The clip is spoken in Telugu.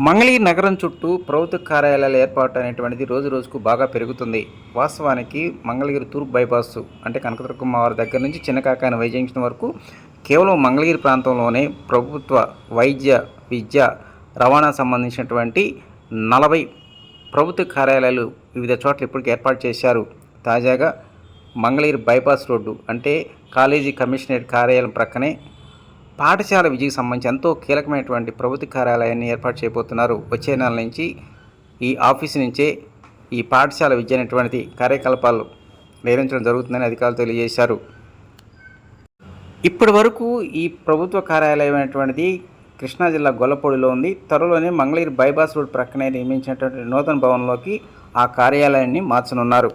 మంగళగిరి నగరం చుట్టూ ప్రభుత్వ కార్యాలయాల ఏర్పాటు అనేటువంటిది రోజు రోజుకు బాగా పెరుగుతుంది. వాస్తవానికి మంగళగిరి తూర్పు బైపాస్ అంటే కనకదుర్గమ్మ వారి దగ్గర నుంచి చిన్నకాకాని వై జంక్షన్ వరకు కేవలం మంగళగిరి ప్రాంతంలోనే ప్రభుత్వ వైద్య విద్య రవాణా సంబంధించినటువంటి 40 ప్రభుత్వ కార్యాలయాలు వివిధ చోట్ల ఇప్పటికి ఏర్పాటు చేశారు. తాజాగా మంగళగిరి బైపాస్ రోడ్డు అంటే కాలేజీ కమిషనరేట్ కార్యాలయం ప్రక్కనే పాఠశాల విద్యకు సంబంధించి ఎంతో కీలకమైనటువంటి ప్రభుత్వ కార్యాలయాన్ని ఏర్పాటు చేయబోతున్నారు. వచ్చే నెల నుంచి ఈ ఆఫీసు నుంచే ఈ పాఠశాల విద్య అనేటువంటిది కార్యకలాపాలు నిర్వహించడం జరుగుతుందని అధికారులు తెలియజేశారు. ఇప్పటి వరకు ఈ ప్రభుత్వ కార్యాలయం అనేటువంటిది కృష్ణా జిల్లా గొల్లపూడిలో ఉంది. త్వరలోనే మంగళగిరి బైపాస్ రోడ్ ప్రక్కనే నిర్మించినటువంటి నూతన భవనంలోకి ఆ కార్యాలయాన్ని మార్చనున్నారు.